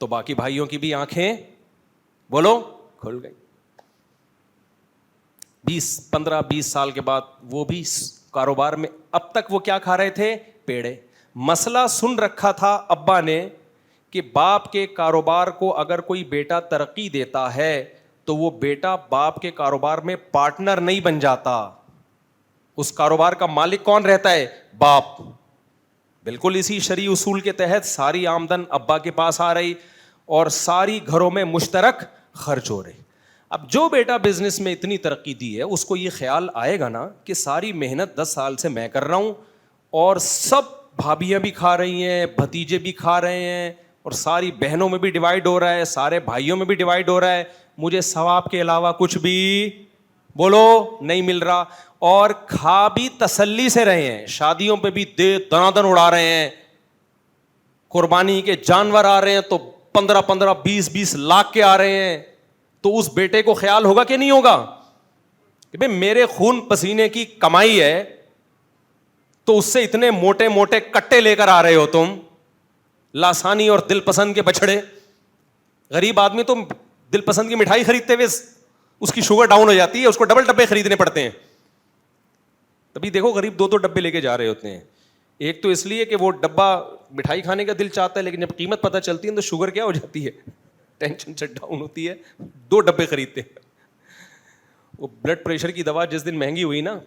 تو باقی بھائیوں کی بھی آنکھیں بولو کھل گئی. 15-20 سال کے بعد وہ بھی کاروبار میں, اب تک وہ کیا کھا رہے تھے؟ پیڑے. مسئلہ سن رکھا تھا ابا نے کہ باپ کے کاروبار کو اگر کوئی بیٹا ترقی دیتا ہے تو وہ بیٹا باپ کے کاروبار میں پارٹنر نہیں بن جاتا. اس کاروبار کا مالک کون رہتا ہے؟ باپ. بالکل اسی شرعی اصول کے تحت ساری آمدن ابا کے پاس آ رہی اور ساری گھروں میں مشترک خرچ ہو رہی. اب جو بیٹا بزنس میں اتنی ترقی دی ہے اس کو یہ خیال آئے گا نا کہ ساری محنت 10 سال سے میں کر رہا ہوں اور سب بھابیاں بھی کھا رہی ہیں, بھتیجے بھی کھا رہے ہیں, اور ساری بہنوں میں بھی ڈیوائڈ ہو رہا ہے, سارے بھائیوں میں بھی ڈیوائڈ ہو رہا ہے, مجھے ثواب کے علاوہ کچھ بھی بولو نہیں مل رہا. اور کھا بھی تسلی سے رہے ہیں, شادیوں پہ بھی دے دنادن اڑا رہے ہیں, قربانی کے جانور آ رہے ہیں تو 15-20 لاکھ کے آ رہے ہیں. تو اس بیٹے کو خیال ہوگا کہ نہیں ہوگا کہ بھئی میرے خون پسینے کی کمائی ہے, تو اس سے اتنے موٹے موٹے کٹے لے کر آ رہے ہو تم, لاسانی اور دل پسند کے بچڑے. غریب آدمی تو دل پسند کی مٹھائی خریدتے ہوئے اس کی شوگر ڈاؤن ہو جاتی ہے, اس کو ڈبل ڈبے خریدنے پڑتے ہیں. تبھی دیکھو غریب 2 ڈبے لے کے جا رہے ہوتے ہیں. ایک تو اس لیے کہ وہ ڈبہ مٹھائی کھانے کا دل چاہتا ہے, لیکن جب قیمت پتہ چلتی ہے تو شوگر کیا ہو جاتی ہے, ٹینشن سے ڈاؤن ہوتی ہے, 2 ڈبے خریدتے ہیں. وہ بلڈ پریشر کی دوا جس دن مہنگی ہوئی نا,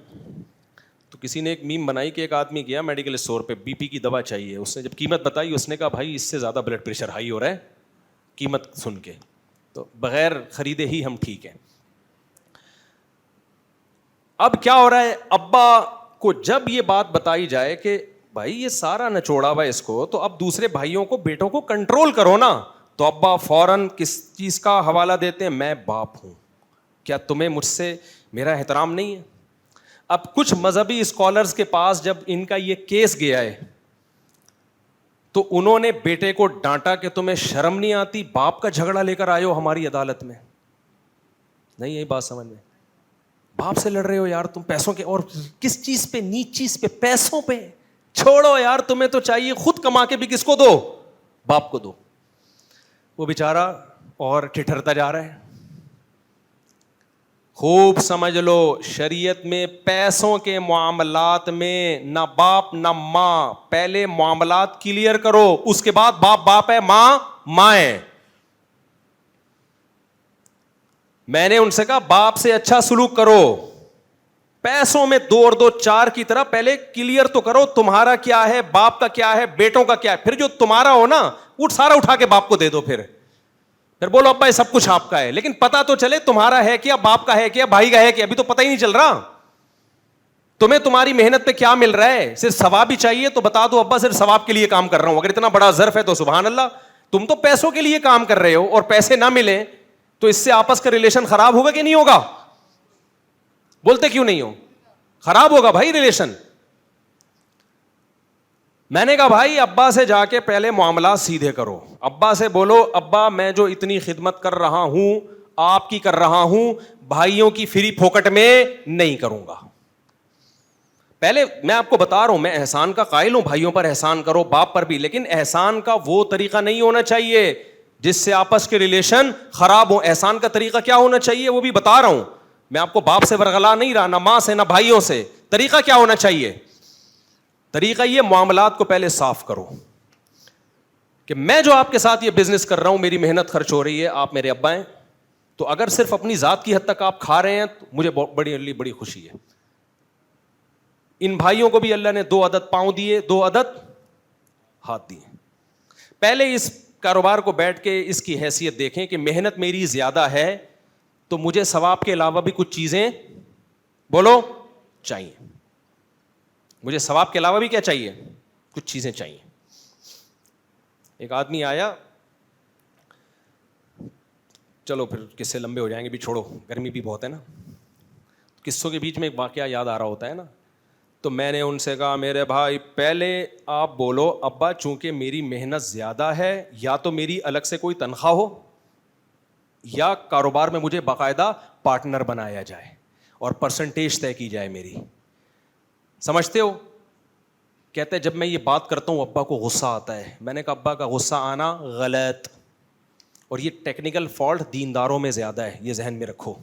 تو کسی نے ایک میم بنائی کہ ایک آدمی گیا میڈیکل اسٹور پہ, بی پی کی دوا چاہیے. اس نے جب قیمت بتائی اس نے کہا بھائی اس سے زیادہ بلڈ پریشر ہائی ہو رہا ہے قیمت سن کے, تو بغیر خریدے ہی ہم ٹھیک ہیں. اب کیا ہو رہا ہے, ابا کو جب یہ بات بتائی جائے کہ بھائی یہ سارا نچوڑا ہوا اس کو, تو اب دوسرے بھائیوں کو بیٹوں کو کنٹرول کرو نا, تو ابا فوراً کس چیز کا حوالہ دیتے ہیں؟ میں باپ ہوں, کیا تمہیں مجھ سے میرا احترام نہیں ہے؟ اب کچھ مذہبی اسکالرز کے پاس جب ان کا یہ کیس گیا ہے تو انہوں نے بیٹے کو ڈانٹا کہ تمہیں شرم نہیں آتی, باپ کا جھگڑا لے کر آئے ہو ہماری عدالت میں. نہیں یہی بات سمجھ میں, باپ سے لڑ رہے ہو یار تم پیسوں کے, اور کس چیز پہ؟ نیچ چیز پہ, پیسوں پہ. چھوڑو یار, تمہیں تو چاہیے خود کما کے بھی کس کو دو؟ باپ کو دو. وہ بیچارہ اور ٹھٹھرتا جا رہا ہے. خوب سمجھ لو, شریعت میں پیسوں کے معاملات میں نہ باپ نہ ماں, پہلے معاملات کلیئر کرو, اس کے بعد باپ باپ ہے, ماں ماں ہے. میں نے ان سے کہا باپ سے اچھا سلوک کرو, پیسوں میں 2 اور 2 4 کی طرح پہلے کلیئر تو کرو تمہارا کیا ہے, باپ کا کیا ہے, بیٹوں کا کیا ہے. پھر جو تمہارا ہو نا وہ سارا اٹھا کے باپ کو دے دو, پھر بولو ابا یہ سب کچھ آپ کا ہے, لیکن پتا تو چلے تمہارا ہے کیا, باپ کا ہے کیا, بھائی کا ہے کیا. ابھی تو پتہ ہی نہیں چل رہا تمہیں تمہاری محنت پہ کیا مل رہا ہے. صرف ثواب ہی چاہیے تو بتا دو ابا صرف ثواب کے لیے کام کر رہا ہوں. اگر اتنا بڑا ظرف ہے تو سبحان اللہ. تم تو پیسوں کے لیے کام کر رہے ہو اور پیسے نہ ملیں تو اس سے آپس کا ریلیشن خراب ہوگا کہ نہیں ہوگا؟ بولتے کیوں نہیں ہو؟ خراب ہوگا بھائی ریلیشن. میں نے کہا بھائی ابا سے جا کے پہلے معاملات سیدھے کرو, ابا سے بولو ابا میں جو اتنی خدمت کر رہا ہوں آپ کی کر رہا ہوں, بھائیوں کی فری پھوکٹ میں نہیں کروں گا. پہلے میں آپ کو بتا رہا ہوں, میں احسان کا قائل ہوں, بھائیوں پر احسان کرو, باپ پر بھی, لیکن احسان کا وہ طریقہ نہیں ہونا چاہیے جس سے آپس کے ریلیشن خراب ہو. احسان کا طریقہ کیا ہونا چاہیے وہ بھی بتا رہا ہوں. میں آپ کو باپ سے برغلا نہیں رہا, نہ ماں سے, نہ بھائیوں سے. طریقہ کیا ہونا چاہیے؟ طریقہ یہ معاملات کو پہلے صاف کرو کہ میں جو آپ کے ساتھ یہ بزنس کر رہا ہوں میری محنت خرچ ہو رہی ہے, آپ میرے ابا ہیں, تو اگر صرف اپنی ذات کی حد تک آپ کھا رہے ہیں تو مجھے بڑی خوشی ہے. ان بھائیوں کو بھی اللہ نے 2 عدد پاؤں دیے, 2 عدد ہاتھ دیے. پہلے اس کاروبار کو بیٹھ کے اس کی حیثیت دیکھیں کہ محنت میری زیادہ ہے تو مجھے ثواب کے علاوہ بھی کچھ چیزیں بولو چاہیے. مجھے ثواب کے علاوہ بھی کیا چاہیے؟ کچھ چیزیں چاہیے. ایک آدمی آیا, چلو پھر قصے لمبے ہو جائیں گے, بھی چھوڑو, گرمی بھی بہت ہے نا. قصوں کے بیچ میں ایک واقعہ یاد آ رہا ہوتا ہے نا. تو میں نے ان سے کہا میرے بھائی پہلے آپ بولو ابا چونکہ میری محنت زیادہ ہے, یا تو میری الگ سے کوئی تنخواہ ہو یا کاروبار میں مجھے باقاعدہ پارٹنر بنایا جائے اور پرسنٹیج طے کی جائے میری. سمجھتے ہو؟ کہتے جب میں یہ بات کرتا ہوں ابا کو غصہ آتا ہے. میں نے کہا ابا کا غصہ آنا غلط, اور یہ ٹیکنیکل فالٹ دینداروں میں زیادہ ہے, یہ ذہن میں رکھو.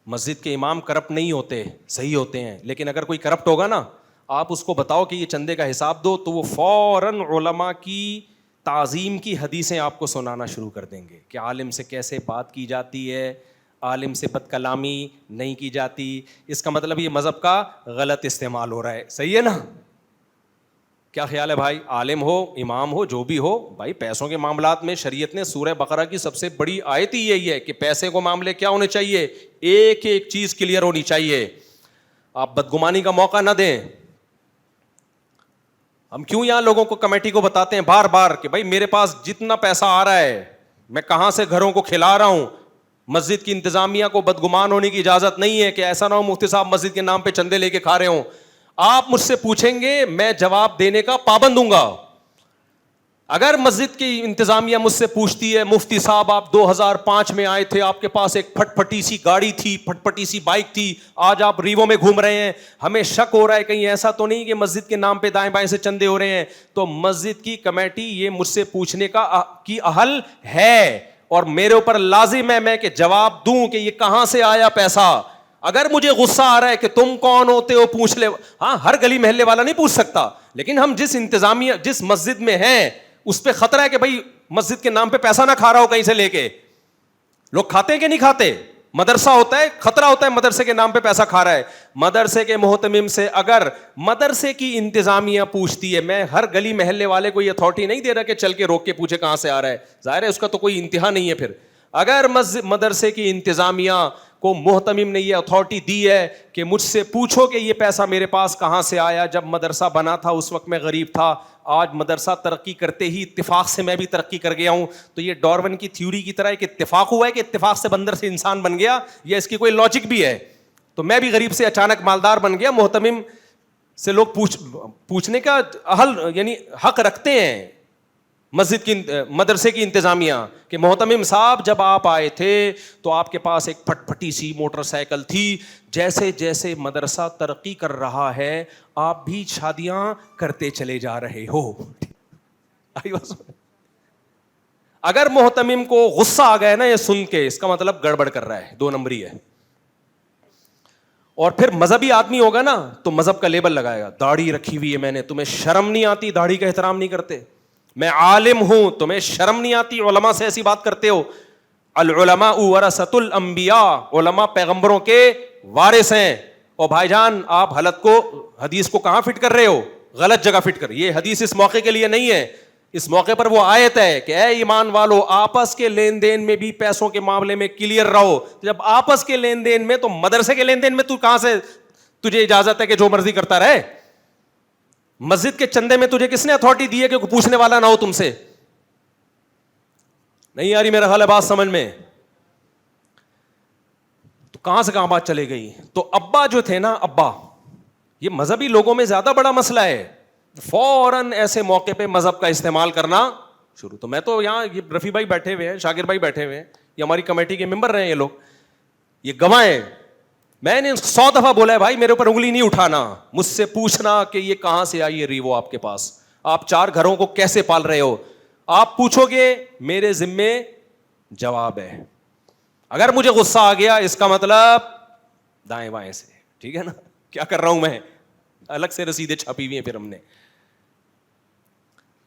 مسجد کے امام کرپٹ نہیں ہوتے, صحیح ہوتے ہیں, لیکن اگر کوئی کرپٹ ہوگا نا, آپ اس کو بتاؤ کہ یہ چندے کا حساب دو, تو وہ فوراً علماء کی تعظیم کی حدیثیں آپ کو سنانا شروع کر دیں گے کہ عالم سے کیسے بات کی جاتی ہے, عالم سے بد کلامی نہیں کی جاتی. اس کا مطلب یہ مذہب کا غلط استعمال ہو رہا ہے. صحیح ہے نا؟ کیا خیال ہے بھائی؟ عالم ہو, امام ہو, جو بھی ہو بھائی, پیسوں کے معاملات میں شریعت نے سورہ بقرہ کی سب سے بڑی آیت ہی یہی ہے کہ پیسے کو معاملے کیا ہونے چاہیے, ایک ایک چیز کلیئر ہونی چاہیے. آپ بدگمانی کا موقع نہ دیں. ہم کیوں یہاں لوگوں کو, کمیٹی کو بتاتے ہیں بار بار کہ بھائی میرے پاس جتنا پیسہ آ رہا ہے میں کہاں سے گھروں کو کھلا رہا ہوں. مسجد کی انتظامیہ کو بدگمان ہونے کی اجازت نہیں ہے کہ ایسا نہ ہو مفتی صاحب مسجد کے نام پہ چندے لے کے کھا رہے ہوں. آپ مجھ سے پوچھیں گے, میں جواب دینے کا پابند ہوں گا. اگر مسجد کی انتظامیہ مجھ سے پوچھتی ہے مفتی صاحب آپ 2005 میں آئے تھے, آپ کے پاس ایک پھٹ پھٹی سی گاڑی تھی, پھٹ پھٹی سی بائک تھی, آج آپ ریوو میں گھوم رہے ہیں, ہمیں شک ہو رہا ہے کہیں ایسا تو نہیں کہ مسجد کے نام پہ دائیں بائیں سے چندے ہو رہے ہیں, تو مسجد کی کمیٹی یہ مجھ سے پوچھنے کی اہل ہے, اور میرے اوپر لازم ہے میں کہ جواب دوں کہ یہ کہاں سے آیا پیسہ. اگر مجھے غصہ آ رہا ہے کہ تم کون ہوتے ہو پوچھ لے, ہاں ہر گلی محلے والا نہیں پوچھ سکتا, لیکن ہم جس انتظامیہ جس مسجد میں ہیں اس پہ خطرہ ہے کہ بھائی مسجد کے نام پہ پیسہ نہ کھا رہا ہو کہیں سے لے کے. لوگ کھاتے ہیں کہ نہیں کھاتے؟ مدرسہ ہوتا ہے, خطرہ ہوتا ہے مدرسے کے نام پہ پیسہ کھا رہا ہے. مدرسے کے محتمم سے اگر مدرسے کی انتظامیہ پوچھتی ہے, میں ہر گلی محلے والے کو یہ اتھارٹی نہیں دے رہا کہ چل کے روک کے پوچھے کہاں سے آ رہا ہے, ظاہر ہے اس کا تو کوئی انتہا نہیں ہے. پھر اگر مدرسے کی انتظامیہ کو محتمم نے یہ اتھارٹی دی ہے کہ مجھ سے پوچھو کہ یہ پیسہ میرے پاس کہاں سے آیا, جب مدرسہ بنا تھا اس وقت میں غریب تھا, آج مدرسہ ترقی کرتے ہی اتفاق سے میں بھی ترقی کر گیا ہوں, تو یہ ڈارون کی تھیوری کی طرح ایک اتفاق ہوا ہے کہ اتفاق سے بندر سے انسان بن گیا, یا اس کی کوئی لاجک بھی ہے؟ تو میں بھی غریب سے اچانک مالدار بن گیا. محتمم سے لوگ پوچھنے کا اہل یعنی حق رکھتے ہیں مسجد کی مدرسے کی انتظامیہ کہ محتمم صاحب جب آپ آئے تھے تو آپ کے پاس ایک پھٹ پھٹی سی موٹر سائیکل تھی, جیسے جیسے مدرسہ ترقی کر رہا ہے آپ بھی شادیاں کرتے چلے جا رہے ہو. اگر محتمم کو غصہ آ گیا نا یہ سن کے, اس کا مطلب گڑبڑ کر رہا ہے, 2 نمبری ہے. اور پھر مذہبی آدمی ہوگا نا تو مذہب کا لیبل لگائے گا, داڑھی رکھی ہوئی ہے میں نے, تمہیں شرم نہیں آتی, داڑھی کا احترام نہیں کرتے. میں عالم ہوں, تمہیں شرم نہیں آتی, علماء سے ایسی بات کرتے ہو. العلماء ورثۃ الانبیاء, علماء پیغمبروں کے وارث ہیں. اور بھائی جان آپ حدیث کو کہاں فٹ کر رہے ہو؟ غلط جگہ فٹ کر. یہ حدیث اس موقع کے لیے نہیں ہے, اس موقع پر وہ آیت ہے کہ اے ایمان والو آپس کے لین دین میں بھی پیسوں کے معاملے میں کلیئر رہو. جب آپس کے لین دین میں, تو مدرسے کے لین دین میں تو کہاں سے تجھے اجازت ہے کہ جو مرضی کرتا رہے؟ مسجد کے چندے میں تجھے کس نے اتھارٹی دی ہے کہ پوچھنے والا نہ ہو تم سے؟ نہیں آ رہی میرا خیال ہے بات سمجھ میں؟ تو کہاں سے کہاں بات چلے گئی. تو ابا جو تھے نا, ابا, یہ مذہبی لوگوں میں زیادہ بڑا مسئلہ ہے. فوراً ایسے موقع پہ مذہب کا استعمال کرنا شروع. تو میں تو یہاں یہ رفیع بھائی بیٹھے ہوئے ہیں, شاکر بھائی بیٹھے ہوئے ہیں, یہ ہماری کمیٹی کے ممبر رہے ہیں, یہ لوگ یہ گواہ ہیں. میں نے 100 دفعہ بولا ہے بھائی میرے اوپر انگلی نہیں اٹھانا, مجھ سے پوچھنا کہ یہ کہاں سے آئی ہے ریوو آپ کے پاس, آپ 4 گھروں کو کیسے پال رہے ہو, آپ پوچھو گے میرے ذمے جواب ہے. اگر مجھے غصہ آ گیا اس کا مطلب دائیں بائیں سے, ٹھیک ہے نا, کیا کر رہا ہوں میں, الگ سے رسیدیں چھپی ہوئی ہیں پھر ہم نے.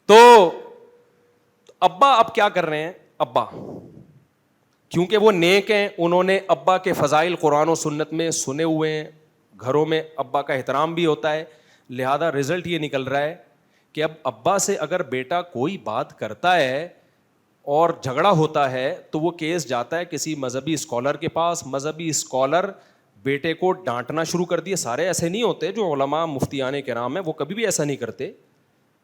تو ابا اب کیا کر رہے ہیں, ابا کیونکہ وہ نیک ہیں, انہوں نے ابا کے فضائل قرآن و سنت میں سنے ہوئے ہیں, گھروں میں ابا کا احترام بھی ہوتا ہے, لہذا رزلٹ یہ نکل رہا ہے کہ اب ابا سے اگر بیٹا کوئی بات کرتا ہے اور جھگڑا ہوتا ہے تو وہ کیس جاتا ہے کسی مذہبی اسکالر کے پاس. مذہبی اسکالر بیٹے کو ڈانٹنا شروع کر دیے. سارے ایسے نہیں ہوتے, جو علماء مفتیان کرام ہیں وہ کبھی بھی ایسا نہیں کرتے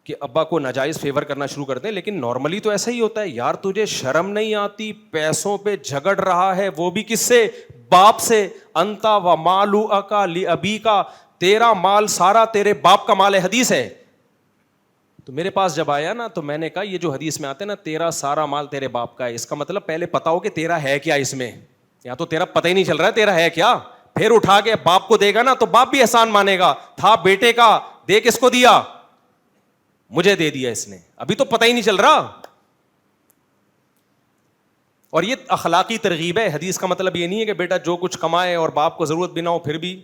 کہ ابا کو ناجائز فیور کرنا شروع کر دیں, لیکن نارملی تو ایسا ہی ہوتا ہے. یار تجھے شرم نہیں آتی, پیسوں پہ جھگڑ رہا ہے, وہ بھی کس سے, باپ سے. انتا و مالک لابیک, تیرا مال سارا تیرے باپ کا مال ہے, حدیث ہے. تو میرے پاس جب آیا نا تو میں نے کہا یہ جو حدیث میں آتے ہیں نا تیرا سارا مال تیرے باپ کا ہے, اس کا مطلب پہلے پتا ہو کہ تیرا ہے کیا اس میں, یا تو تیرا پتہ ہی نہیں چل رہا ہے تیرا ہے کیا. پھر اٹھا کے باپ کو دے گا نا تو باپ بھی احسان مانے گا, تھا بیٹے کا, دے کس کو دیا, مجھے دے دیا اس نے, ابھی تو پتہ ہی نہیں چل رہا. اور یہ اخلاقی ترغیب ہے. حدیث کا مطلب یہ نہیں ہے کہ بیٹا جو کچھ کمائے اور باپ کو ضرورت بھی نہ ہو پھر بھی,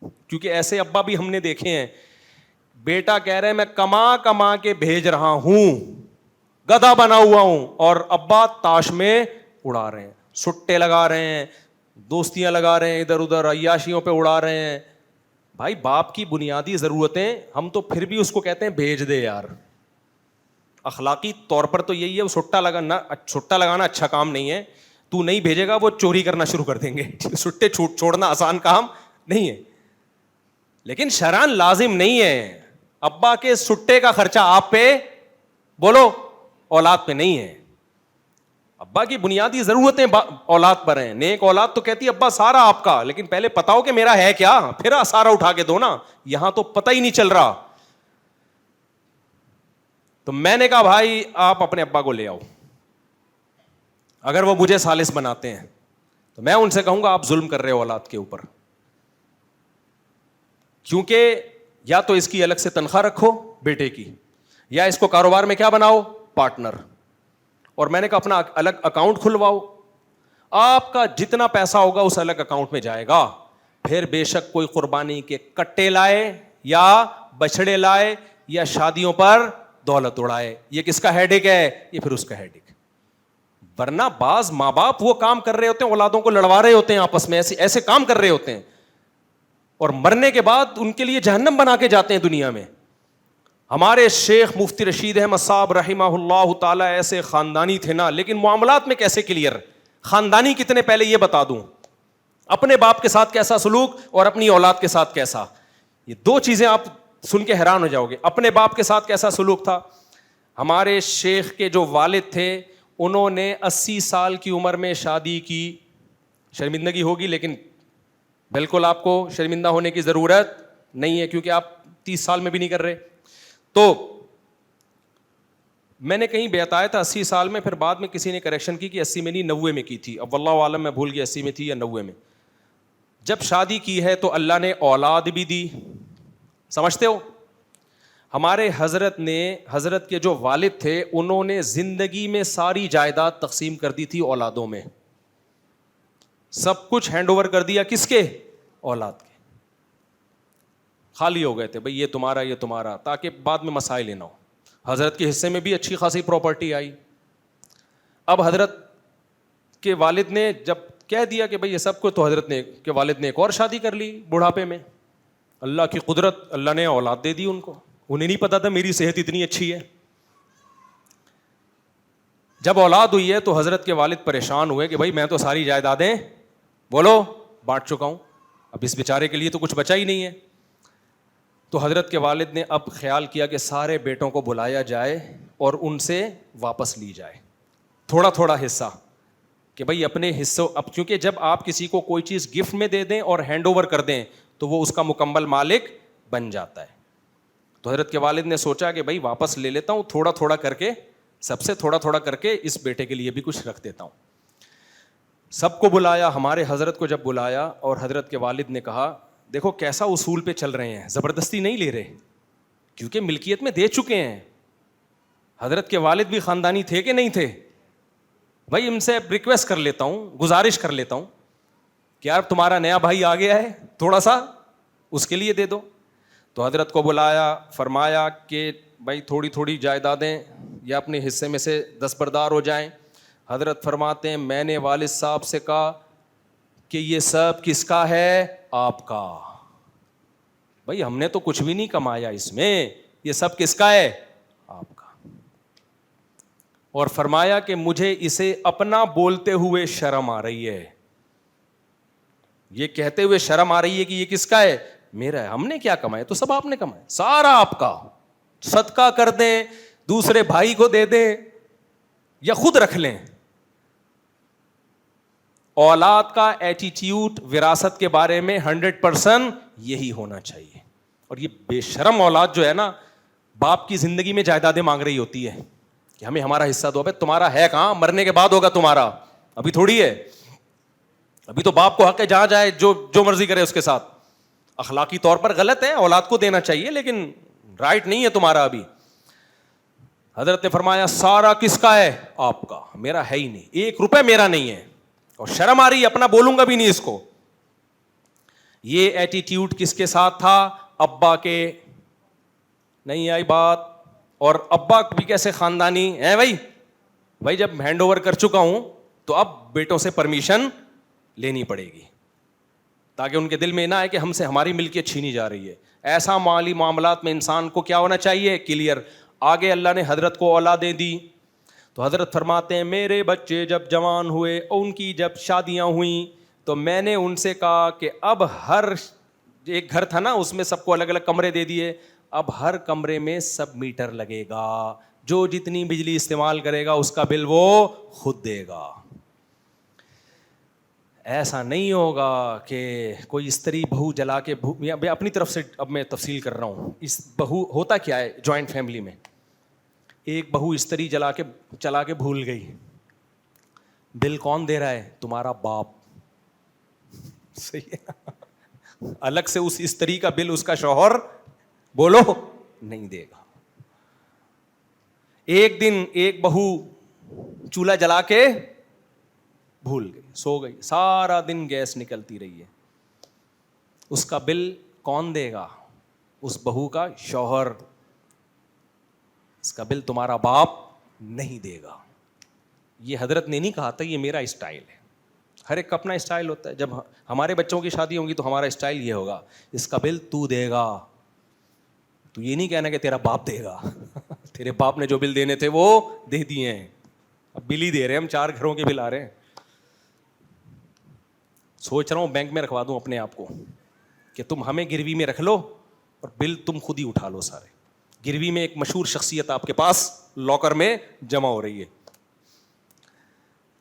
کیونکہ ایسے ابا بھی ہم نے دیکھے ہیں, بیٹا کہہ رہے ہیں میں کما کما کے بھیج رہا ہوں, گدھا بنا ہوا ہوں, اور ابا تاش میں اڑا رہے ہیں, سٹے لگا رہے ہیں, دوستیاں لگا رہے ہیں, ادھر ادھر عیاشیوں پہ اڑا رہے ہیں. بھائی باپ کی بنیادی ضرورتیں ہم تو پھر بھی اس کو کہتے ہیں بھیج دے یار. اخلاقی طور پر تو یہی ہے, وہ سٹا لگانا اچھا کام نہیں ہے, تو نہیں بھیجے گا وہ چوری کرنا شروع کر دیں گے. سٹے چھوڑنا آسان کام نہیں ہے, لیکن شرعاً لازم نہیں ہے. ابا کے سٹے کا خرچہ آپ پہ, بولو, اولاد پہ نہیں ہے. ابا کی بنیادی ضرورتیں اولاد پر ہیں. نیک اولاد تو کہتی ہے ابا سارا آپ کا, لیکن پہلے پتاؤ کہ میرا ہے کیا, پھر سارا اٹھا کے دو نا. یہاں تو پتہ ہی نہیں چل رہا. تو میں نے کہا بھائی آپ اپنے ابا کو لے آؤ, اگر وہ مجھے ثالث بناتے ہیں تو میں ان سے کہوں گا آپ ظلم کر رہے ہو اولاد کے اوپر, کیونکہ یا تو اس کی الگ سے تنخواہ رکھو بیٹے کی, یا اس کو کاروبار میں کیا بناؤ, پارٹنر. اور میں نے کہا اپنا الگ اکاؤنٹ کھلواؤ, آپ کا جتنا پیسہ ہوگا اس الگ اکاؤنٹ میں جائے گا. پھر بے شک کوئی قربانی کے کٹے لائے یا بچڑے لائے یا شادیوں پر دولت اڑائے, یہ کس کا ہیڈک ہے, یہ پھر اس کا ہیڈک. ورنہ بعض ماں باپ وہ کام کر رہے ہوتے ہیں, اولادوں کو لڑوا رہے ہوتے ہیں آپس میں, ایسے کام کر رہے ہوتے ہیں, اور مرنے کے بعد ان کے لیے جہنم بنا کے جاتے ہیں دنیا میں. ہمارے شیخ مفتی رشید احمد صاحب رحمہ اللہ تعالیٰ ایسے خاندانی تھے نا, لیکن معاملات میں کیسے کلیئر, خاندانی کتنے پہلے یہ بتا دوں, اپنے باپ کے ساتھ کیسا سلوک اور اپنی اولاد کے ساتھ کیسا, یہ دو چیزیں آپ سن کے حیران ہو جاؤ گے. اپنے باپ کے ساتھ کیسا سلوک تھا. ہمارے شیخ کے جو والد تھے انہوں نے 80 سال کی عمر میں شادی کی. شرمندگی ہوگی لیکن بالکل آپ کو شرمندہ ہونے کی ضرورت نہیں ہے, کیونکہ آپ 30 سال میں بھی نہیں کر رہے. تو میں نے کہیں بتایا تھا 80 سال میں, پھر بعد میں کسی نے کریکشن کی کہ 80 میں نہیں 90 میں کی تھی. اب واللہ عالم میں بھول گیا 80 میں تھی یا 90 میں. جب شادی کی ہے تو اللہ نے اولاد بھی دی, سمجھتے ہو. ہمارے حضرت کے جو والد تھے انہوں نے زندگی میں ساری جائیداد تقسیم کر دی تھی اولادوں میں, سب کچھ ہینڈ اوور کر دیا کس کے, اولاد کے. خالی ہو گئے تھے بھئی یہ تمہارا یہ تمہارا, تاکہ بعد میں مسائل نہ ہو. حضرت کے حصے میں بھی اچھی خاصی پراپرٹی آئی. اب حضرت کے والد نے جب کہہ دیا کہ بھئی یہ سب کو, تو حضرت نے کے والد نے ایک اور شادی کر لی بڑھاپے میں. اللہ کی قدرت, اللہ نے اولاد دے دی ان کو. انہیں نہیں پتا تھا میری صحت اتنی اچھی ہے. جب اولاد ہوئی ہے تو حضرت کے والد پریشان ہوئے کہ بھائی میں تو ساری جائیدادیں بولو بانٹ چکا ہوں, اب اس بیچارے کے لیے تو کچھ بچا ہی نہیں ہے. تو حضرت کے والد نے اب خیال کیا کہ سارے بیٹوں کو بلایا جائے اور ان سے واپس لی جائے تھوڑا تھوڑا حصہ, کہ بھائی اپنے حصوں, اب کیونکہ جب آپ کسی کو کوئی چیز گفٹ میں دے دیں اور ہینڈ اوور کر دیں تو وہ اس کا مکمل مالک بن جاتا ہے. تو حضرت کے والد نے سوچا کہ بھائی واپس لے لیتا ہوں, تھوڑا تھوڑا کر کے, سب سے تھوڑا تھوڑا کر کے اس بیٹے کے لیے بھی کچھ رکھ دیتا ہوں. سب کو بلایا, ہمارے حضرت کو جب بلایا اور حضرت کے والد نے کہا دیکھو کیسا اصول پہ چل رہے ہیں, زبردستی نہیں لے رہے, کیونکہ ملکیت میں دے چکے ہیں. حضرت کے والد بھی خاندانی تھے کہ نہیں تھے, بھائی ان سے ریکویسٹ کر لیتا ہوں, گزارش کر لیتا ہوں کہ یار تمہارا نیا بھائی آ گیا ہے, تھوڑا سا اس کے لیے دے دو. تو حضرت کو بلایا, فرمایا کہ بھائی تھوڑی تھوڑی جائیدادیں یا اپنے حصے میں سے دستبردار ہو جائیں. حضرت فرماتے ہیں میں نے والد صاحب سے کہا کہ یہ سب کس کا ہے, آپ کا. بھائی ہم نے تو کچھ بھی نہیں کمایا اس میں, یہ سب کس کا ہے, آپ کا. اور فرمایا کہ مجھے اسے اپنا بولتے ہوئے شرم آ رہی ہے, یہ کہتے ہوئے شرم آ رہی ہے کہ یہ کس کا ہے, میرا ہے. ہم نے کیا کمایا, تو سب آپ نے کمایا, سارا آپ کا. صدقہ کر دیں, دوسرے بھائی کو دے دیں یا خود رکھ لیں. اولاد کا ایٹیٹیوڈ وراثت کے بارے میں 100% یہی ہونا چاہیے. اور یہ بے شرم اولاد جو ہے نا, باپ کی زندگی میں جائیدادیں مانگ رہی ہوتی ہے کہ ہمیں ہمارا حصہ دو. ابے تمہارا ہے کہاں, مرنے کے بعد ہوگا تمہارا, ابھی تھوڑی ہے. ابھی تو باپ کو حق ہے جہاں جائے جو مرضی کرے اس کے ساتھ. اخلاقی طور پر غلط ہے, اولاد کو دینا چاہیے لیکن رائٹ نہیں ہے تمہارا ابھی. حضرت نے فرمایا سارا کس کا ہے؟ آپ کا، میرا ہے ہی نہیں، 1 روپے میرا نہیں ہے، اور شرم آ رہی ہے، اپنا بولوں گا بھی نہیں اس کو. یہ ایٹیٹیوڈ کس کے ساتھ تھا؟ ابا کے. نہیں آئی بات؟ اور ابا بھی کیسے خاندانی ہیں بھائی جب ہینڈ اوور کر چکا ہوں تو اب بیٹوں سے پرمیشن لینی پڑے گی، تاکہ ان کے دل میں نہ آئے کہ ہم سے ہماری ملکیت چھینی جا رہی ہے. ایسا مالی معاملات میں انسان کو کیا ہونا چاہیے؟ کلیئر. آگے اللہ نے حضرت کو اولادیں دی تو حضرت فرماتے ہیں میرے بچے جب جوان ہوئے، ان کی جب شادیاں ہوئیں تو میں نے ان سے کہا کہ اب ہر ایک گھر تھا نا، اس میں سب کو الگ الگ کمرے دے دیے، اب ہر کمرے میں سب میٹر لگے گا، جو جتنی بجلی استعمال کرے گا اس کا بل وہ خود دے گا. ایسا نہیں ہوگا کہ کوئی استری بہو جلا کے اپنی طرف سے اب میں تفصیل کر رہا ہوں. اس بہو ہوتا کیا ہے جوائنٹ فیملی میں، ایک بہو استری چلا کے بھول گئی، بل کون دے رہا ہے؟ تمہارا باپ. صحیح ہے، الگ سے اس استری کا بل اس کا شوہر بولو نہیں دے گا. ایک دن ایک بہو چولہا جلا کے بھول گئی، سو گئی، سارا دن گیس نکلتی رہی ہے، اس کا بل کون دے گا؟ اس بہو کا شوہر. اس کا بل تمہارا باپ نہیں دے گا. یہ حضرت نے نہیں کہا تھا، یہ میرا اسٹائل ہے. ہر ایک کا اپنا اسٹائل ہوتا ہے. جب ہمارے بچوں کی شادی ہوگی تو ہمارا اسٹائل یہ ہوگا، اس کا بل تو دے گا. تو یہ نہیں کہنا کہ تیرا باپ دے گا. تیرے باپ نے جو بل دینے تھے وہ دے دیے ہیں، اب بل ہی دے رہے ہیں ہم، 4 گھروں کے بل آ رہے ہیں. سوچ رہا ہوں بینک میں رکھوا دوں اپنے آپ کو کہ تم ہمیں گروی میں رکھ لو اور بل تم خود ہی اٹھا لو سارے. گروی میں ایک مشہور شخصیت آپ کے پاس لاکر میں جمع ہو رہی ہے،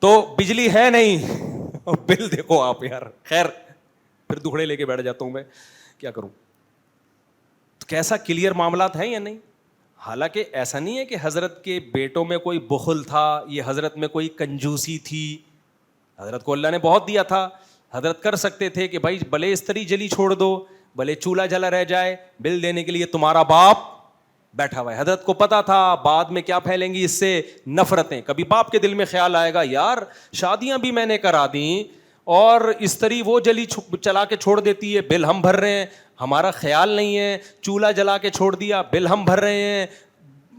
تو بجلی ہے نہیں اور بل دیکھو آپ. یار خیر پھر دکھڑے لے کے بیٹھ جاتا ہوں میں، کیا کروں. تو کیسا کلیئر معاملات ہیں یا نہیں؟ حالانکہ ایسا نہیں ہے کہ حضرت کے بیٹوں میں کوئی بخل تھا، یہ حضرت میں کوئی کنجوسی تھی. حضرت کو اللہ نے بہت دیا تھا. حضرت کر سکتے تھے کہ بھائی بھلے استری جلی چھوڑ دو، بھلے چولہا جلا رہ جائے، بل دینے کے لیے تمہارا باپ بیٹھا ہوا ہے. حضرت کو پتا تھا بعد میں کیا پھیلیں گی اس سے نفرتیں. کبھی باپ کے دل میں خیال آئے گا یار شادیاں بھی میں نے کرا دیں اور استری وہ چلا کے چھوڑ دیتی ہے، بل ہم بھر رہے ہیں، ہمارا خیال نہیں ہے. چولہا جلا کے چھوڑ دیا، بل ہم بھر رہے ہیں.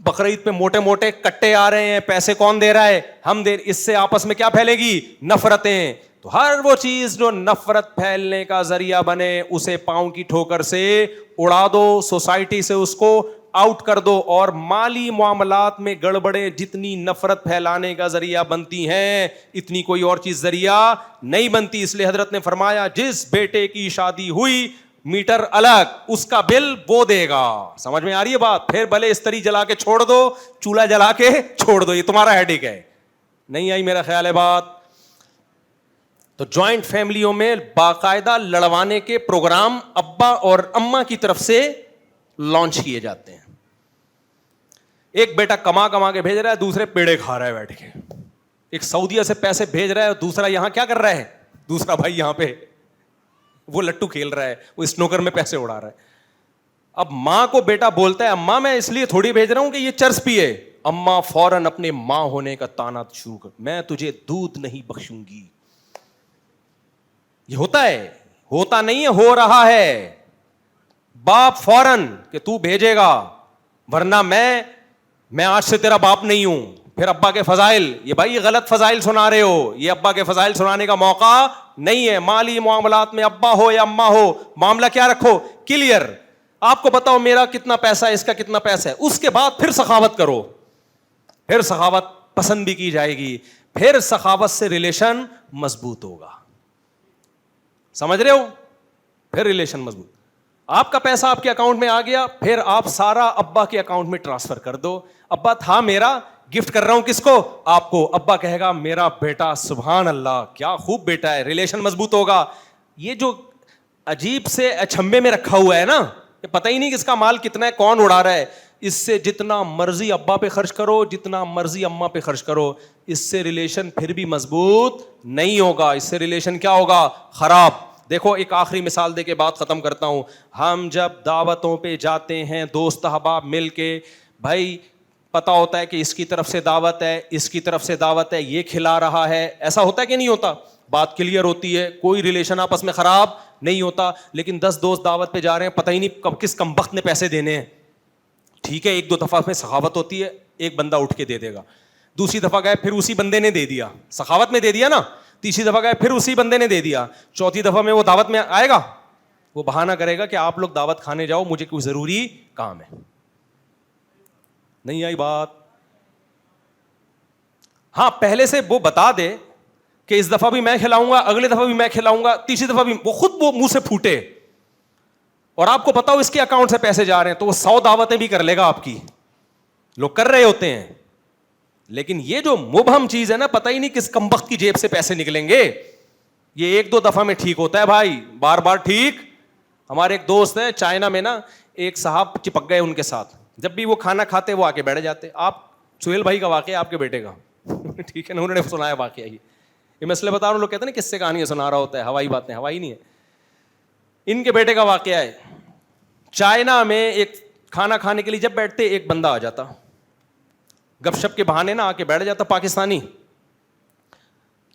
بقرعید پہ موٹے موٹے کٹے آ رہے ہیں، پیسے کون دے رہا ہے؟ ہم دے. اس سے آپس میں کیا پھیلے گی؟ نفرتیں. تو ہر وہ چیز جو نفرت پھیلنے کا ذریعہ بنے اسے پاؤں کی ٹھوکر سے اڑا دو، سوسائٹی سے اس کو آؤٹ کر دو. اور مالی معاملات میں گڑبڑیں جتنی نفرت پھیلانے کا ذریعہ بنتی ہیں اتنی کوئی اور چیز ذریعہ نہیں بنتی. اس لیے حضرت نے فرمایا جس بیٹے کی شادی ہوئی میٹر الگ، اس کا بل وہ دے گا. سمجھ میں آ رہی ہے بات؟ پھر بھلے استری جلا کے چھوڑ دو، چولہا جلا کے چھوڑ دو، یہ تمہارا ہیڈیک ہے. نہیں آئی میرا خیال ہے بات؟ تو جوائنٹ فیملیوں میں باقاعدہ لڑوانے کے پروگرام ابا اور اماں کی طرف سے لانچ کیے جاتے ہیں. ایک بیٹا کما کے بھیج رہا ہے، دوسرے پیڑے کھا رہا ہے بیٹھ کے. ایک سعودیہ سے پیسے بھیج رہا ہے اور دوسرا یہاں کیا کر رہا ہے؟ دوسرا بھائی یہاں پہ وہ لٹو کھیل رہا ہے، وہ اسنوکر میں پیسے اڑا رہا ہے. اب ماں کو بیٹا بولتا ہے اماں میں اس لیے تھوڑی بھیج رہا ہوں کہ یہ چرس پیے. اماں فوراً اپنے ماں ہونے کا تانا شروع کر، میں تجھے دودھ نہیں بخشوں گی. یہ ہوتا ہے، ہوتا نہیں ہے، ہو رہا ہے. باپ فوراً کہ تو بھیجے گا ورنہ میں آج سے تیرا باپ نہیں ہوں. پھر ابا کے فضائل، یہ بھائی یہ غلط فضائل سنا رہے ہو، یہ ابا کے فضائل سنانے کا موقع نہیں ہے. مالی معاملات میں ابا ہو یا اماں ہو، معاملہ کیا رکھو؟ کلیئر. آپ کو بتاؤ میرا کتنا پیسہ ہے، اس کا کتنا پیسہ ہے، اس کے بعد پھر سخاوت کرو. پھر سخاوت پسند بھی کی جائے گی، پھر سخاوت سے ریلیشن مضبوط ہوگا. سمجھ رہے ہو؟ پھر ریلیشن مضبوط. آپ کا پیسہ آپ کے اکاؤنٹ میں آ گیا، پھر آپ سارا ابا کے اکاؤنٹ میں ٹرانسفر کر دو. ابا تھا میرا، گفٹ کر رہا ہوں کس کو؟ آپ کو. ابا کہے گا میرا بیٹا، سبحان اللہ کیا خوب بیٹا ہے. ریلیشن مضبوط ہوگا. یہ جو عجیب سے اچھمبے میں رکھا ہوا ہے نا، یہ پتہ ہی نہیں کس کا مال کتنا ہے، کون اڑا رہا ہے، اس سے جتنا مرضی ابا پہ خرچ کرو، جتنا مرضی اماں پہ خرچ کرو، اس سے ریلیشن پھر بھی مضبوط نہیں ہوگا. اس سے ریلیشن کیا ہوگا؟ خراب. دیکھو ایک آخری مثال دے کے بات ختم کرتا ہوں. ہم جب دعوتوں پہ جاتے ہیں دوست احباب مل کے، بھائی پتا ہوتا ہے کہ اس کی طرف سے دعوت ہے, اس کی طرف سے دعوت ہے, یہ کھلا رہا ہے, ایسا ہوتا ہے کہ نہیں ہوتا؟ بات کلیئر ہوتی ہے, کوئی ریلیشن آپس میں خراب نہیں ہوتا. لیکن 10 دوست دعوت پہ جا رہے ہیں, پتہ ہی نہیں کب کس کمبخت نے پیسے دینے ہیں. ٹھیک ہے, 1-2 دفعہ میں سخاوت ہوتی ہے, ایک بندہ اٹھ کے دے دے گا. دوسری دفعہ گئے پھر اسی بندے نے دے دیا, سخاوت میں دے دیا نا. تیسری دفعہ گئے پھر اسی بندے نے دے دیا. چوتھی دفعہ میں وہ دعوت میں آئے گا, وہ بہانہ کرے گا کہ آپ لوگ دعوت کھانے جاؤ, مجھے کوئی ضروری کام ہے. نہیں آئی بات؟ ہاں, پہلے سے وہ بتا دے کہ اس دفعہ بھی میں کھلاؤں گا, اگلے دفعہ بھی میں کھلاؤں گا, تیسری دفعہ بھی, وہ خود وہ منہ سے پھوٹے اور آپ کو پتا ہو اس کے اکاؤنٹ سے پیسے جا رہے ہیں, تو وہ 100 دعوتیں بھی کر لے گا آپ کی. لوگ کر رہے ہوتے ہیں. لیکن یہ جو مبہم چیز ہے نا, پتہ ہی نہیں کس کمبخت کی جیب سے پیسے نکلیں گے, یہ 1-2 دفعہ میں ٹھیک ہوتا ہے بھائی, بار بار ٹھیک. ہمارے ایک دوست ہیں چائنا میں نا, ایک صاحب چپک گئے ان کے ساتھ. جب بھی وہ کھانا کھاتے وہ آ کے بیٹھ جاتے. آپ سہیل بھائی کا واقعہ, آپ کے بیٹے کا, ٹھیک ہے نا, انہوں نے سنایا واقعہ. یہ مسئلے بتا رہا ہوں, لوگ کہتے ہیں نا کس سے کہانیاں سنا رہا ہوتا ہے, ہوائی باتیں. ہوائی نہیں ہے, ان کے بیٹے کا واقعہ ہے. چائنا میں ایک کھانا کھانے کے لیے جب بیٹھتے, ایک بندہ آ جاتا, گپ شپ کے بہانے نا آ کے بیٹھ جاتا, پاکستانی.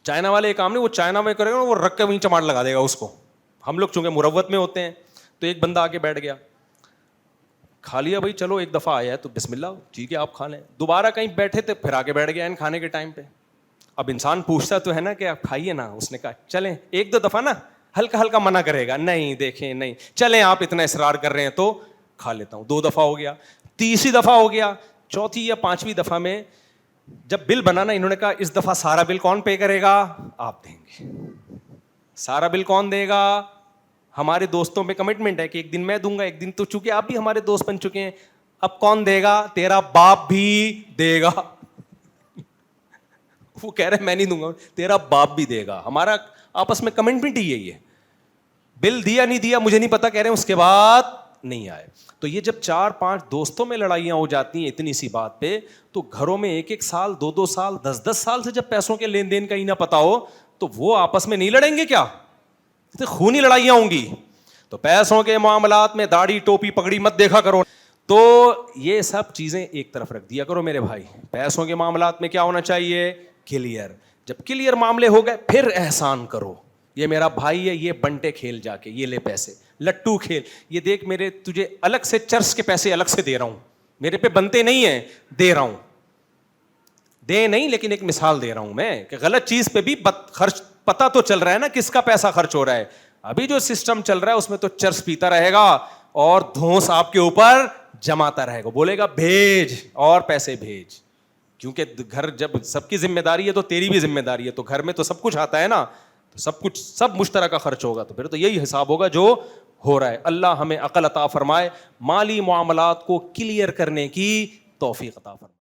چائنا والے ایک کام نہیں, وہ چائنا میں کرے گا, وہ رکھ کے وہیں چماٹ لگا دے گا اس کو. ہم لوگ چونکہ مروت میں ہوتے ہیں, تو ایک بندہ آ کے بیٹھ گیا, کھا لیا بھائی, چلو ایک دفعہ آیا ہے تو بسم اللہ, ٹھیک ہے آپ کھا لیں. دوبارہ کہیں بیٹھے تھے, پھر آگے بیٹھ گیا کھانے کے ٹائم پہ. اب انسان پوچھتا تو ہے نا کہ آپ کھائیے نا. اس نے کہا چلیں 1-2 دفعہ نا ہلکا ہلکا منع کرے گا, نہیں دیکھیں نہیں, چلیں آپ اتنا اصرار کر رہے ہیں تو کھا لیتا ہوں. 2 دفعہ ہو گیا, تیسری دفعہ ہو گیا, چوتھی یا 5ویں دفعہ میں جب بل بنا نا, انہوں نے کہا اس دفعہ سارا بل کون پے کرے گا؟ آپ دیں گے. سارا بل کون دے گا؟ ہمارے دوستوں میں کمٹمنٹ ہے کہ ایک دن میں دوں گا, ایک دن تو, چونکہ آپ بھی ہمارے دوست بن چکے ہیں. اب کون دے گا؟ تیرا باپ بھی دے گا. وہ کہہ رہے میں نہیں دوں گا, تیرا باپ بھی دے گا. ہمارا آپس میں کمٹمنٹ ہی یہی ہے. بل دیا نہیں دیا مجھے نہیں پتا, کہہ رہے ہیں اس کے بعد نہیں آئے. تو یہ جب 4-5 دوستوں میں لڑائیاں ہو جاتی ہیں اتنی سی بات پہ, تو گھروں میں 1-1 سال 2-2 سال 10-10 سال سے جب پیسوں کے لین دین کا ہی نہ پتا ہو, تو وہ آپس میں نہیں لڑیں گے کیا؟ تو خونی لڑائیاں ہوں گی. تو پیسوں کے معاملات میں داڑھی ٹوپی پگڑی مت دیکھا کرو. تو یہ سب چیزیں ایک طرف رکھ دیا کرو میرے بھائی. پیسوں کے معاملات میں کیا ہونا چاہیے؟ کلیئر. جب کلیئر معاملے ہو گئے پھر احسان کرو. یہ میرا بھائی ہے, یہ بنٹے کھیل, جا کے یہ لے پیسے, لٹو کھیل, یہ دیکھ میرے تجھے الگ سے چرس کے پیسے الگ سے دے رہا ہوں, میرے پہ بنتے نہیں ہیں, دے رہا ہوں. دے نہیں, لیکن ایک مثال دے رہا ہوں میں کہ غلط چیز پہ بھی خرچ پتا تو چل رہا ہے نا کس کا پیسہ خرچ ہو رہا ہے. ابھی جو سسٹم چل رہا ہے اس میں تو چرس پیتا رہے گا اور دھونس آپ کے اوپر جماتا رہے گا, بولے گا بھیج اور پیسے بھیج. کیونکہ گھر جب سب کی ذمہ داری ہے تو تیری بھی ذمہ داری ہے, تو گھر میں تو سب کچھ آتا ہے نا, تو سب کچھ سب مشترکہ خرچ ہوگا, تو پھر تو یہی حساب ہوگا جو ہو رہا ہے. اللہ ہمیں عقل عطا فرمائے, مالی معاملات کو کلیئر کرنے کی توفیق عطا فرمائے.